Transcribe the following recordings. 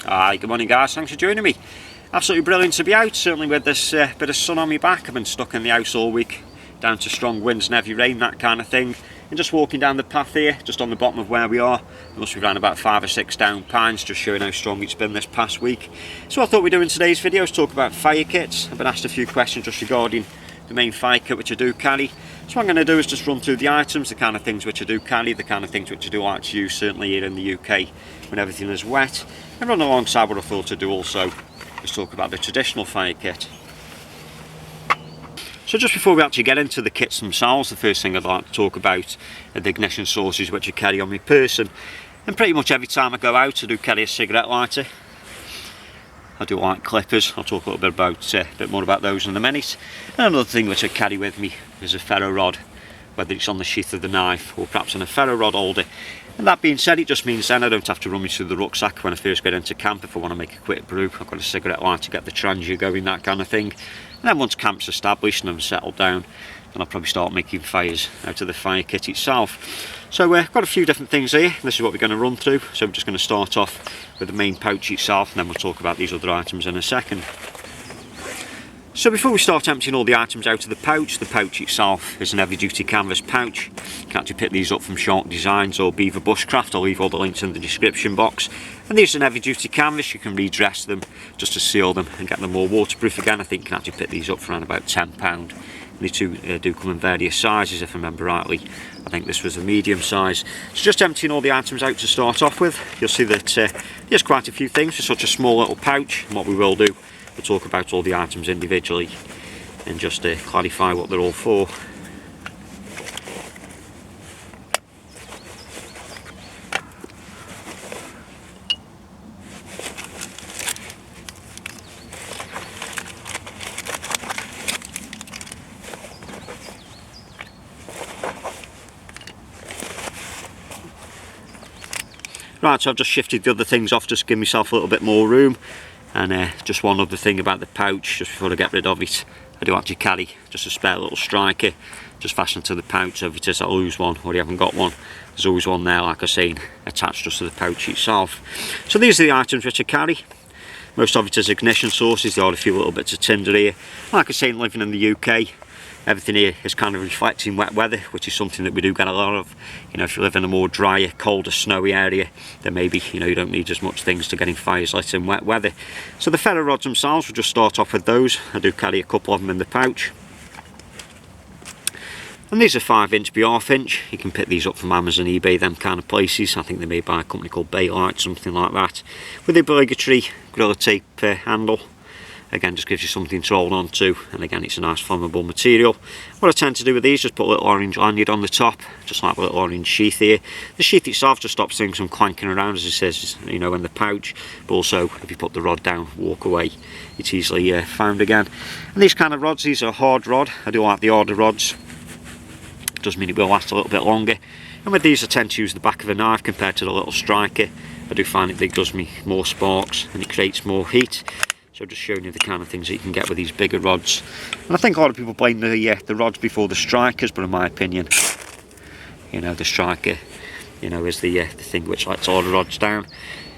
Hi, good morning guys, thanks for joining me. Absolutely brilliant to be out, certainly with this bit of sun on my back. I've been stuck in the house all week, down to strong winds and heavy rain, that kind of thing. And just walking down the path here, just on the bottom of where we are, there must be around about 5 or 6 down pines, just showing how strong it's been this past week. So I thought we'd do in today's video is talk about fire kits. I've been asked a few questions just regarding the main fire kit which I do carry. So what I'm going to do is just run through the items, the kind of things which I do carry, the kind of things which I do like to use, certainly here in the UK when everything is wet. And run alongside what I thought to do also is talk about the traditional fire kit. So just before we actually get into the kits themselves, the first thing I'd like to talk about are the ignition sources which I carry on my person. And pretty much every time I go out I do carry a cigarette lighter. I do like clippers. I'll talk a little bit more about those in a minute. And another thing which I carry with me is a ferro rod, whether it's on the sheath of the knife or perhaps in a ferro rod holder. And that being said, it just means then I don't have to rummage through the rucksack when I first get into camp if I want to make a quick brew. I've got a cigarette lighter to get the trangia going, that kind of thing. And then once camp's established and I'm settled down, then I'll probably start making fires out of the fire kit itself. So I've got a few different things here. This is what we're going to run through. So I'm just going to start off with the main pouch itself, and then we'll talk about these other items in a second. So before we start emptying all the items out of the pouch itself is an heavy duty canvas pouch. You can actually pick these up from Shark Designs or Beaver Bushcraft. I'll leave all the links in the description box. And these are an heavy duty canvas. You can redress them just to seal them and get them more waterproof again. I think you can actually pick these up for around about £10. They do come in various sizes if I remember rightly. I think this was a medium size. So just emptying all the items out to start off with. You'll see that there's quite a few things for such a small little pouch. And what we will do, we'll talk about all the items individually and just clarify what they're all for. Right, so I've just shifted the other things off just to give myself a little bit more room. And just one other thing about the pouch, just before I get rid of it, I do actually carry just a spare little striker, just fastened to the pouch, so if it is I lose one or you haven't got one, there's always one there, like I say, attached just to the pouch itself. So these are the items which I carry. Most of it is ignition sources. There are a few little bits of tinder here. Like I say, living in the UK, everything here is kind of reflecting wet weather, which is something that we do get a lot of. You know, if you live in a more drier, colder, snowy area, then maybe, you know, you don't need as much things to getting fires lit in wet weather. So the ferro rods themselves, we'll just start off with those. I do carry a couple of them in the pouch. And these are 5" by 1/2". You can pick these up from Amazon, eBay, them kind of places. I think they're made by a company called Baylight, something like that. With the obligatory Gorilla Tape handle. Again, just gives you something to hold on to, and again, it's a nice flammable material. What I tend to do with these, just put a little orange lanyard on the top, just like a little orange sheath here. The sheath itself just stops things from clanking around, as it says, you know, in the pouch, but also if you put the rod down, walk away, it's easily found again. And these kind of rods, these are a hard rod. I do like the harder rods. Does mean it will last a little bit longer. And with these I tend to use the back of a knife compared to the little striker. I do find it does me more sparks and it creates more heat. So just showing you the kind of things that you can get with these bigger rods. And I think a lot of people blame the rods before the strikers, but in my opinion, you know, the striker, you know, is the thing which lets all the rods down.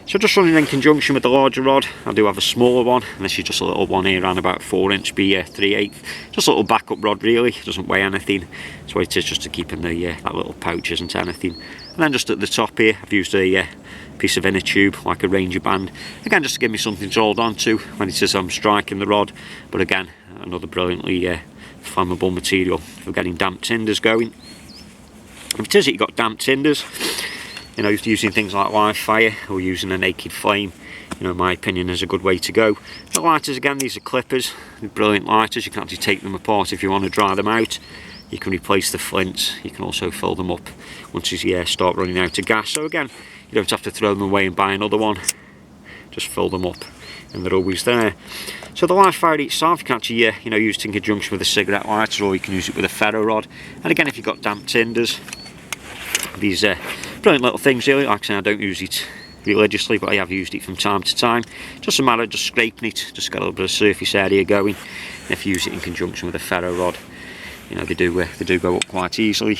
So just running in conjunction with the larger rod, I do have a smaller one, and this is just a little one here, around about 4" by 3/8. Just a little backup rod really, it doesn't weigh anything. So it is just to keep in that little pouch, isn't anything. And then just at the top here, I've used a piece of inner tube, like a Reindeer band. Again, just to give me something to hold on to when it says I'm striking the rod. But again, another brilliantly flammable material for getting damp tinders going. If it is that you've got damp tinders, you know, using things like live fire or using a naked flame, you know, in my opinion, is a good way to go. The lighters, again, these are clippers, brilliant lighters. You can actually take them apart if you want to dry them out. You can replace the flints. You can also fill them up once you start running out of gas. So again, you don't have to throw them away and buy another one. Just fill them up, and they're always there. So the live fire itself, you can actually you know, use it in conjunction with a cigarette lighter, or you can use it with a ferro rod. And again, if you've got damp tinders, these brilliant little things really. Like I say, I don't use it religiously, but I have used it from time to time. Just a matter of just scraping it, just get a little bit of surface area going. And if you use it in conjunction with a ferro rod, you know, they do go up quite easily.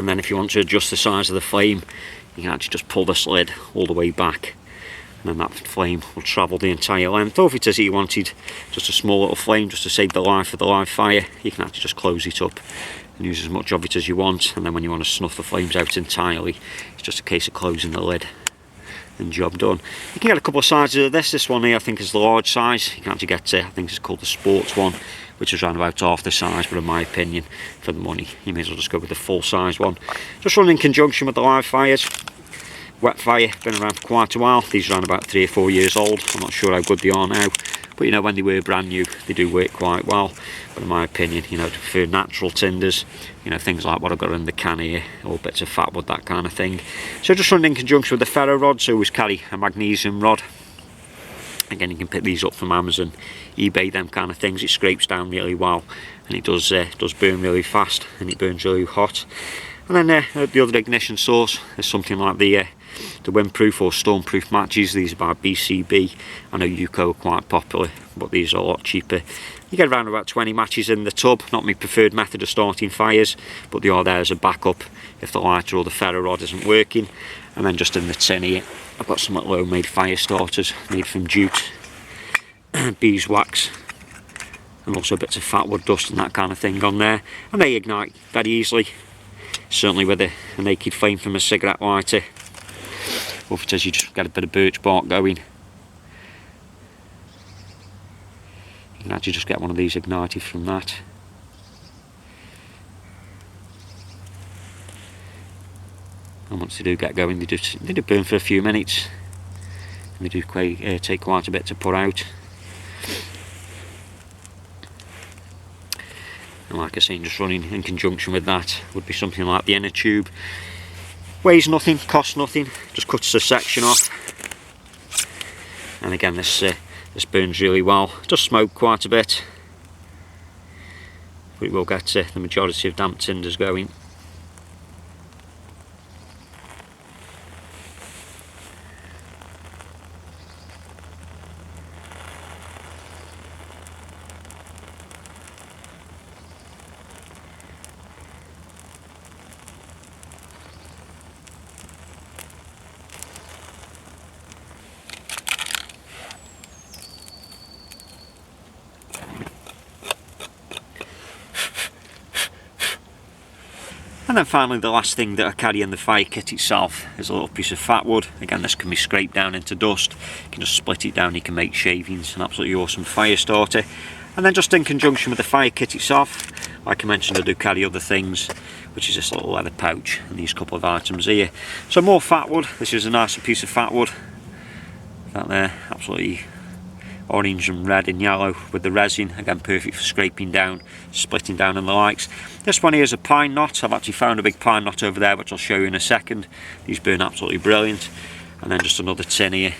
And then if you want to adjust the size of the flame, you can actually just pull this lid all the way back, and then that flame will travel the entire length. Or if it is that you wanted just a small little flame just to save the life of the live fire, you can actually just close it up and use as much of it as you want, and then when you want to snuff the flames out entirely, it's just a case of closing the lid and job done. You can get a couple of sizes of this. This one here I think is the large size. You can actually get I think it's called the sports one, which is around about half the size, but in my opinion, for the money, you may as well just go with the full size one. Just run in conjunction with the live fires. Wet fire, been around for quite a while. These are around about 3 or 4 years old. I'm not sure how good they are now, but you know, when they were brand new, they do work quite well. But in my opinion, you know, to prefer natural tinders, you know, things like what I've got in the can here, or bits of fat wood, that kind of thing. So just run in conjunction with the ferro rod, so always carry a magnesium rod. Again, you can pick these up from Amazon, eBay, them kind of things. It scrapes down really well, and it does burn really fast, and it burns really hot. And then the other ignition source is something like the windproof or stormproof matches. These are by BCB. I know Yuko are quite popular, but these are a lot cheaper. You get around about 20 matches in the tub. Not my preferred method of starting fires, but they are there as a backup if the lighter or the ferro rod isn't working. And then just in the tin here, I've got some little homemade fire starters made from jute, beeswax, and also bits of fat wood dust and that kind of thing on there. And they ignite very easily, certainly with a naked flame from a cigarette lighter. Or if it is you just get a bit of birch bark going, you can actually just get one of these ignited from that. And once they do get going, they do burn for a few minutes, and they do take quite a bit to put out. And like I say, just running in conjunction with that would be something like the inner tube. Weighs nothing, costs nothing, just cuts a section off. And again, this burns really well. It does smoke quite a bit, but it will get the majority of damp tinders going. And then finally, the last thing that I carry in the fire kit itself is a little piece of fat wood. Again, this can be scraped down into dust. You can just split it down, you can make shavings, an absolutely awesome fire starter. And then just in conjunction with the fire kit itself, like I mentioned, I do carry other things, which is this little leather pouch and these couple of items here. So more fat wood. This is a nicer piece of fat wood. That there, absolutely orange and red and yellow with the resin. Again, perfect for scraping down, splitting down and the likes. This one here is a pine knot. I've actually found a big pine knot over there, which I'll show you in a second. These burn absolutely brilliant. And then just another tin here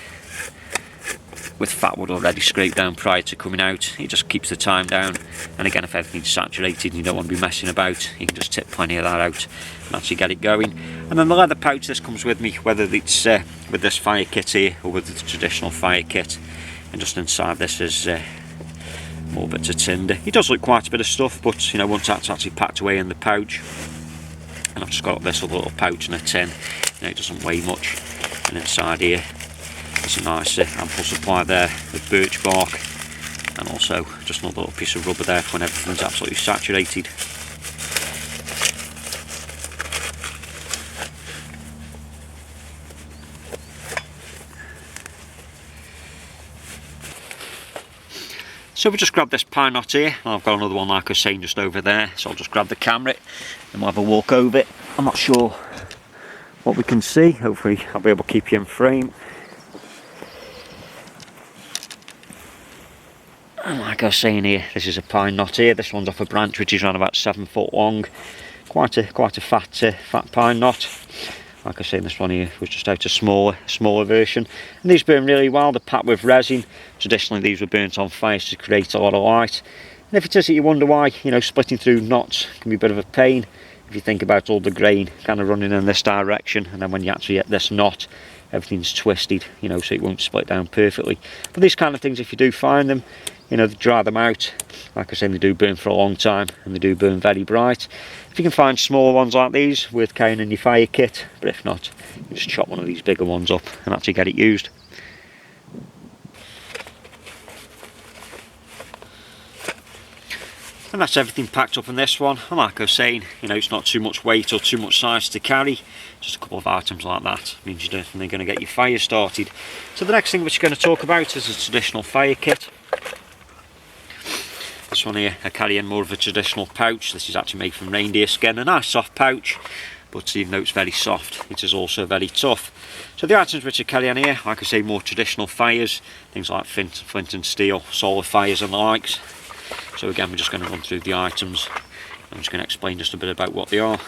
with fat wood already scraped down prior to coming out. It just keeps the time down. And again, if everything's saturated and you don't want to be messing about, you can just tip plenty of that out and actually get it going. And then the leather pouch, this comes with me, whether it's with this fire kit here or with the traditional fire kit. And just inside this is more bits of tinder. It does look quite a bit of stuff, but you know, once that's actually packed away in the pouch, and I've just got this little pouch and a tin, you know, it doesn't weigh much. And inside here, there's a nice ample supply there of birch bark, and also just another little piece of rubber there when everything's absolutely saturated. So we just grabbed this pine knot here, and I've got another one like I was saying just over there, so I'll just grab the camera and we'll have a walk over it. I'm not sure what we can see, hopefully I'll be able to keep you in frame. And like I was saying here, this is a pine knot here. This one's off a branch which is around about 7 foot long. Quite a fat pine knot. Like I say, this one here was just out a smaller version. And these burn really well. They're packed with resin. Traditionally, these were burnt on fire to create a lot of light. And if it is that you wonder why, you know, splitting through knots can be a bit of a pain. If you think about all the grain kind of running in this direction, and then when you actually get this knot, everything's twisted, you know, so it won't split down perfectly. But these kind of things, if you do find them, you know, dry them out, Like I say, they do burn for a long time and they do burn very bright. If you can find smaller ones like these, worth carrying in your fire kit, but if not, you just chop one of these bigger ones up and actually get it used. And that's everything packed up in this one. And like I was saying, you know, it's not too much weight or too much size to carry. Just a couple of items like that means you're definitely going to get your fire started. So the next thing which we're going to talk about is a traditional fire kit. This one here, I carry in more of a traditional pouch. This is actually made from reindeer skin, a nice soft pouch, but even though it's very soft, it is also very tough. So the items which I carry in here, like I say, more traditional fires, things like flint and steel, solar fires and the likes. So again, we're just going to run through the items. I'm just going to explain just a bit about what they are.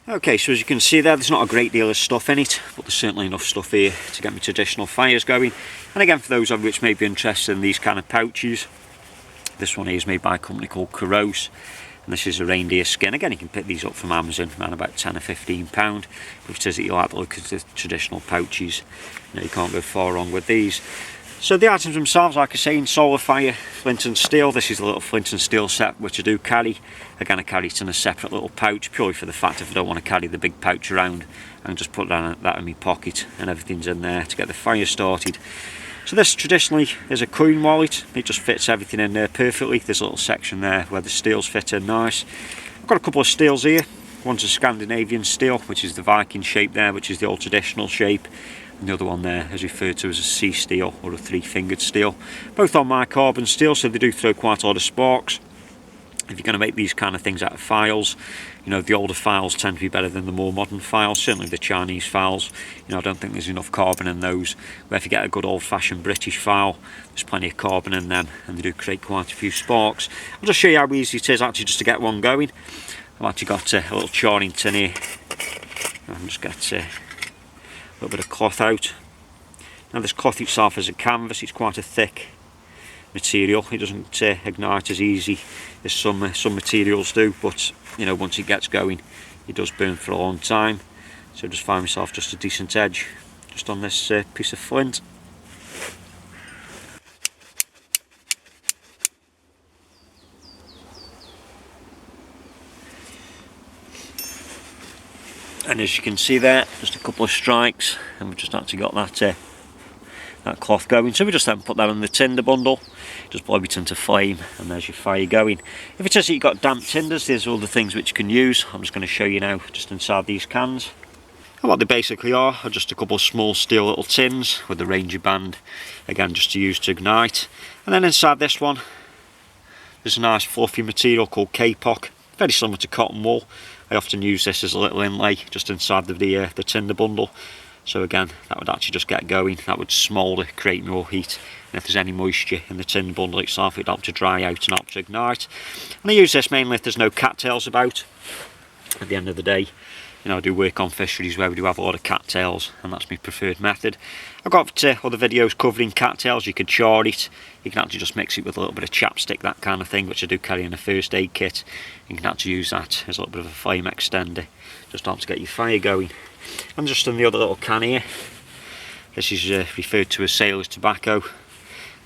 Okay, so as you can see there's not a great deal of stuff in it, but there's certainly enough stuff here to get me traditional fires going. And again, for those of you which may be interested in these kind of pouches, this one here is made by a company called Corrose, and this is a reindeer skin. Again, you can pick these up from Amazon around about £10 or £15. If it says that you like the look of the traditional pouches, you know, you can't go far wrong with these. So the items themselves, like I say, in solar fire, flint and steel. This is a little flint and steel set which I do carry. Again, I carry it in a separate little pouch, purely for the fact if I don't want to carry the big pouch around, I can just put that in my pocket and everything's in there to get the fire started. So this traditionally is a coin wallet. It just fits everything in there perfectly. There's a little section there where the steels fit in nice. I've got a couple of steels here. One's a Scandinavian steel, which is the Viking shape there, which is the old traditional shape. And the other one there is referred to as a sea steel or a three-fingered steel. Both on my carbon steel, so they do throw quite a lot of sparks. If you're going to make these kind of things out of files, you know, the older files tend to be better than the more modern files. Certainly the Chinese files, you know, I don't think there's enough carbon in those. Where if you get a good old-fashioned British file, there's plenty of carbon in them and they do create quite a few sparks. I'll just show you how easy it is actually just to get one going. I've actually got a little charring tin here. I'll just get a little bit of cloth out. Now this cloth itself is a canvas, it's quite a thick material. It doesn't ignite as easy as some materials do, but you know, once it gets going it does burn for a long time. So just find myself just a decent edge just on this piece of flint. And as you can see there, just a couple of strikes and we've just actually got that cloth going. So we just then put that on the tinder bundle, just blow it into flame and there's your fire going. If it says that you've got damp tinders, there's all the things which you can use. I'm just going to show you now just inside these cans. And what they basically are just a couple of small steel little tins with the Ranger band, again just to use to ignite. And then inside this one there's a nice fluffy material called Kapok, very similar to cotton wool. I often use this as a little inlay just inside the tinder bundle. So again, that would actually just get going, that would smoulder, create more heat, and if there's any moisture in the tinder bundle itself, it'd help to dry out and help to ignite. And I use this mainly if there's no cattails about. At the end of the day, you know, I do work on fisheries where we do have a lot of cattails, and that's my preferred method. I've got other videos covering cattails. You can char it, you can actually just mix it with a little bit of chapstick, that kind of thing, which I do carry in a first aid kit. You can actually use that as a little bit of a flame extender, just helps to get your fire going. And just in the other little can here, this is referred to as sailor's tobacco.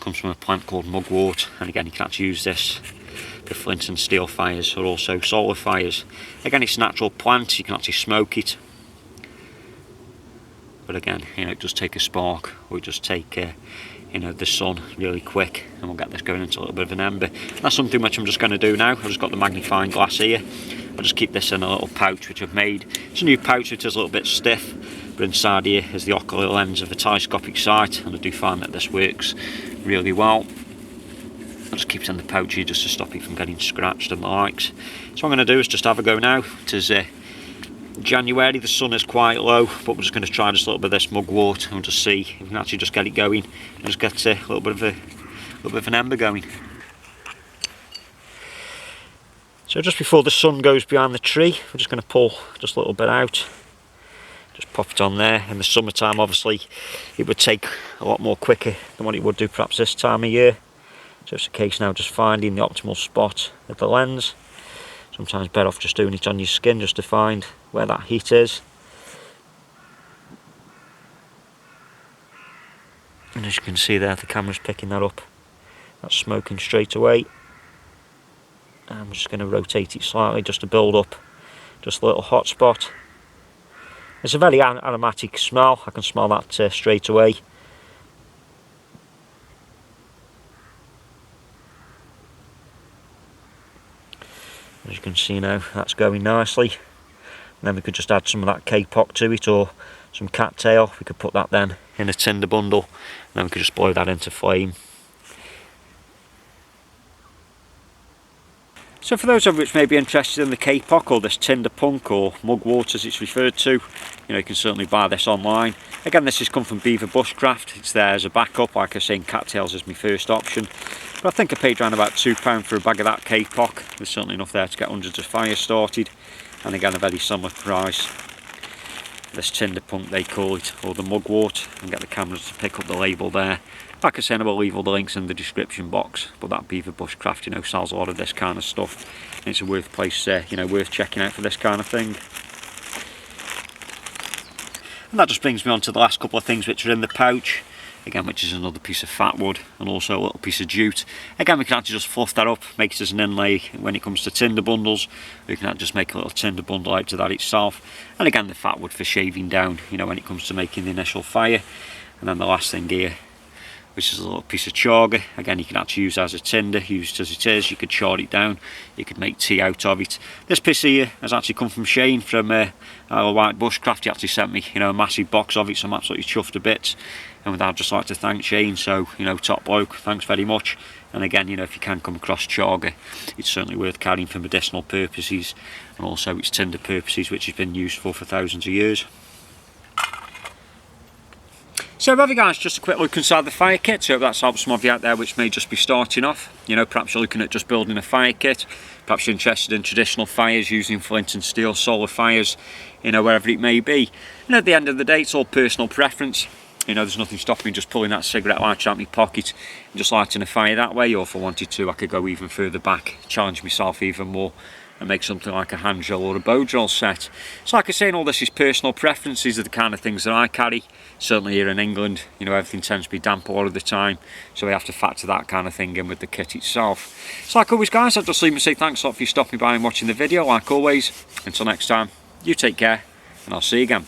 Comes from a plant called Mugwort, and again you can actually use this for flint and steel fires or also solar fires. Again, it's a natural plant, you can actually smoke it, but again, you know, it does take a spark, or it just take you know, the sun really quick, and we'll get this going into a little bit of an ember. That's something which I'm just going to do now. I've just got the magnifying glass here. I'll just keep this in a little pouch which I've made. It's a new pouch which is a little bit stiff, but inside here is the ocular lens of a telescopic sight, and I do find that this works really well. I'll just keep it in the pouch here just to stop it from getting scratched and the likes. So what I'm going to do is just have a go now. It is January, the sun is quite low, but we're just going to try just a little bit of this mugwort and just see if we can actually just get it going and just get a little bit of an ember going. So just before the sun goes behind the tree, we're just going to pull just a little bit out. Just pop it on there. In the summertime, obviously, it would take a lot more quicker than what it would do perhaps this time of year. So it's a case now just finding the optimal spot of the lens. Sometimes better off just doing it on your skin just to find where that heat is. And as you can see there, the camera's picking that up. That's smoking straight away. I'm just going to rotate it slightly just to build up just a little hot spot. It's a very aromatic smell. I can smell that straight away. As you can see now, that's going nicely. And then we could just add some of that kapok to it, or some cattail. We could put that then in a tinder bundle, and then we could just blow that into flame. So for those of you which may be interested in the kapok, or this tinder punk, or mugwort as it's referred to, you can certainly buy this online. Again, this has come from Beaver Bushcraft. It's there as a backup. Like I say, cattails is my first option, but I think I paid around about £2 for a bag of that kapok. There's certainly enough there to get hundreds of fires started, and again a very similar price. This tinder punk they call it, or the mugwort, and get the cameras to pick up the label there. Like I said, I will leave all the links in the description box, but that Beaver Bushcraft, sells a lot of this kind of stuff, and it's a worth place, worth checking out for this kind of thing. And that just brings me on to the last couple of things which are in the pouch, again, which is another piece of fat wood and also a little piece of jute. Again, we can actually just fluff that up, make it as an inlay when it comes to tinder bundles. We can just make a little tinder bundle out to that itself, and again the fat wood for shaving down, when it comes to making the initial fire. And then the last thing here, which is a little piece of chaga. Again, you can actually use as a tinder, used as it is. You could char it down, you could make tea out of it. This piece here has actually come from Shane from our White Bushcraft. He actually sent me a massive box of it, so I'm absolutely chuffed to bits. And with that, I'd just like to thank Shane. So top bloke, thanks very much. And again, if you can come across chaga, it's certainly worth carrying for medicinal purposes, and also its tinder purposes, which has been used for thousands of years. So there you guys, just a quick look inside the fire kit. So that's helped some of you out there which may just be starting off. Perhaps you're looking at just building a fire kit. Perhaps you're interested in traditional fires using flint and steel, solar fires, wherever it may be. And at the end of the day, it's all personal preference. There's nothing stopping me just pulling that cigarette lighter out of my pocket and just lighting a fire that way. Or if I wanted to, I could go even further back, challenge myself even more, and make something like a hand drill or a bow drill set. So like I say, all this is personal preference. These are the kind of things that I carry. Certainly here in England, everything tends to be damp all of the time, so we have to factor that kind of thing in with the kit itself. So like always guys, I'll just leave me say thanks a lot for you stopping by and watching the video. Like always, until next time, you take care, and I'll see you again.